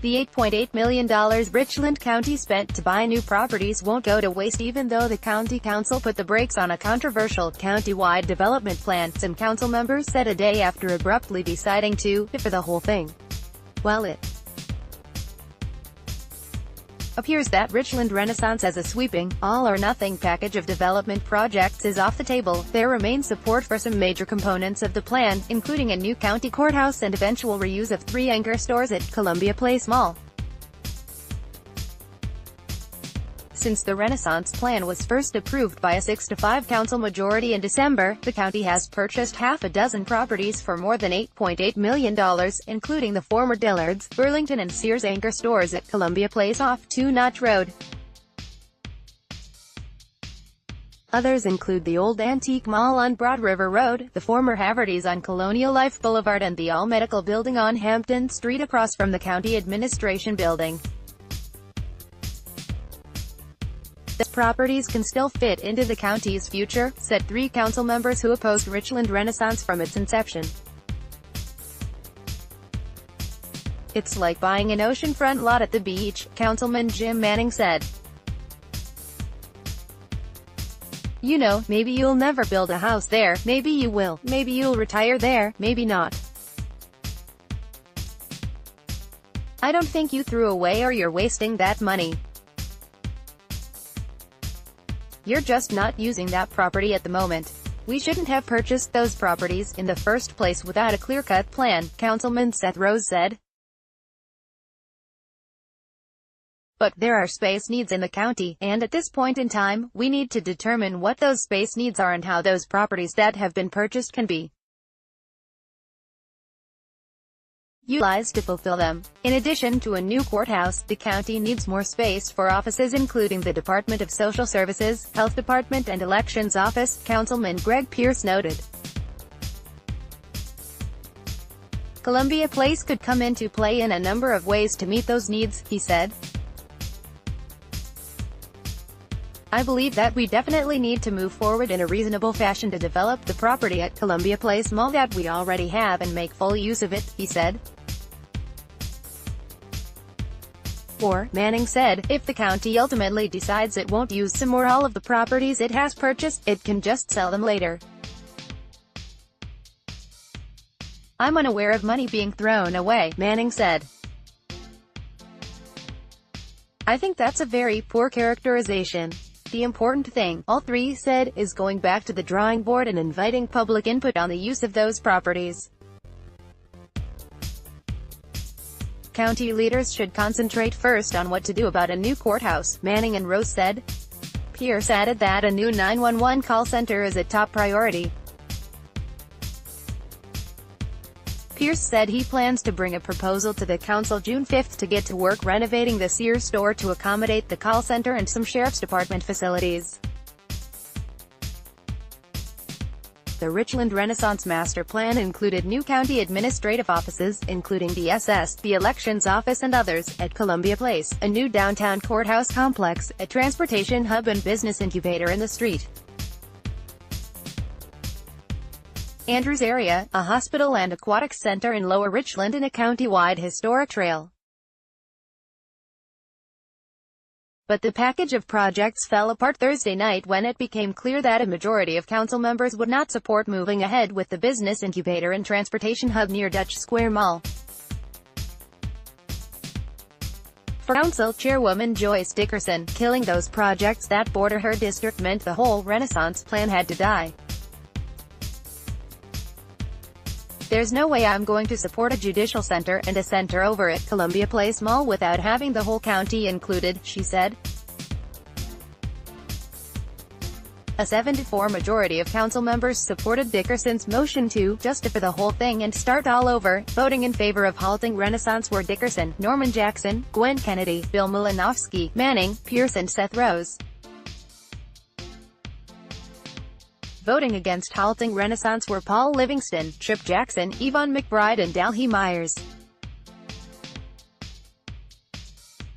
The $8.8 million Richland County spent to buy new properties won't go to waste even though the county council put the brakes on a controversial, county-wide development plan, some council members said a day after abruptly deciding to pay for the whole thing. While it appears that Richland Renaissance as a sweeping, all-or-nothing package of development projects is off the table, there remains support for some major components of the plan, including a new county courthouse and eventual reuse of 3 anchor stores at Columbia Place Mall. Since the Renaissance plan was first approved by a 6-5 council majority in December, the county has purchased half a dozen properties for more than $8.8 million, including the former Dillard's, Burlington and Sears anchor stores at Columbia Place off 2 Notch Road. Others include the Old Antique Mall on Broad River Road, the former Haverty's on Colonial Life Boulevard and the All Medical Building on Hampton Street across from the County Administration Building. These properties can still fit into the county's future, said 3 council members who opposed Richland Renaissance from its inception. It's like buying an oceanfront lot at the beach, Councilman Jim Manning said. You know, maybe you'll never build a house there, maybe you will, maybe you'll retire there, maybe not. I don't think you threw away or you're wasting that money. You're just not using that property at the moment. We shouldn't have purchased those properties in the first place without a clear-cut plan, Councilman Seth Rose said. But there are space needs in the county, and at this point in time, we need to determine what those space needs are and how those properties that have been purchased can be utilized to fulfill them. In addition to a new courthouse, the county needs more space for offices including the Department of Social Services, Health Department and Elections Office, Councilman Greg Pierce noted. Columbia Place could come into play in a number of ways to meet those needs, he said. I believe that we definitely need to move forward in a reasonable fashion to develop the property at Columbia Place Mall that we already have and make full use of it, he said. Or, Manning said, if the county ultimately decides it won't use some or all of the properties it has purchased, it can just sell them later. I'm unaware of money being thrown away, Manning said. I think that's a very poor characterization. The important thing, all 3 said, is going back to the drawing board and inviting public input on the use of those properties. County leaders should concentrate first on what to do about a new courthouse, Manning and Rose said. Pierce added that a new 911 call center is a top priority. Pierce said he plans to bring a proposal to the council June 5 to get to work renovating the Sears store to accommodate the call center and some sheriff's department facilities. The Richland Renaissance master plan included new county administrative offices, including the SS, the Elections Office and others, at Columbia Place, a new downtown courthouse complex, a transportation hub and business incubator in the street Andrews area, a hospital and aquatics center in Lower Richland and a county-wide historic trail. But the package of projects fell apart Thursday night when it became clear that a majority of council members would not support moving ahead with the business incubator and transportation hub near Dutch Square Mall. For Council Chairwoman Joyce Dickerson, killing those projects that border her district meant the whole Renaissance plan had to die. There's no way I'm going to support a judicial center and a center over at Columbia Place Mall without having the whole county included, she said. A 7-4 majority of council members supported Dickerson's motion to justify the whole thing and start all over, voting in favor of halting Renaissance were Dickerson, Norman Jackson, Gwen Kennedy, Bill Malinowski, Manning, Pierce and Seth Rose. Voting against halting Renaissance were Paul Livingston, Trip Jackson, Yvonne McBride and Dalhie Myers.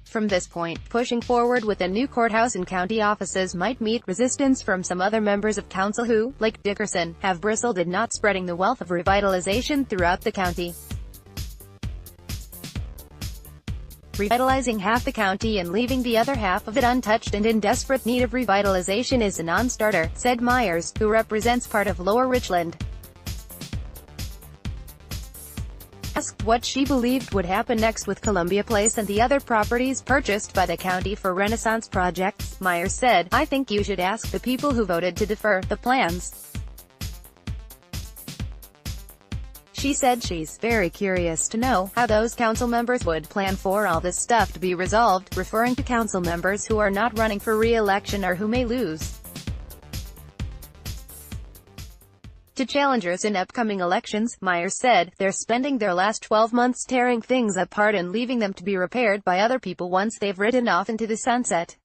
From this point, pushing forward with a new courthouse and county offices might meet resistance from some other members of council who, like Dickerson, have bristled at not spreading the wealth of revitalization throughout the county. Revitalizing half the county and leaving the other half of it untouched and in desperate need of revitalization is a non-starter, said Myers, who represents part of Lower Richland. Asked what she believed would happen next with Columbia Place and the other properties purchased by the county for Renaissance projects, Myers said, "I think you should ask the people who voted to defer the plans." She said she's very curious to know how those council members would plan for all this stuff to be resolved, referring to council members who are not running for re-election or who may lose to challengers in upcoming elections. Myers said, "They're spending their last 12 months tearing things apart and leaving them to be repaired by other people once they've ridden off into the sunset."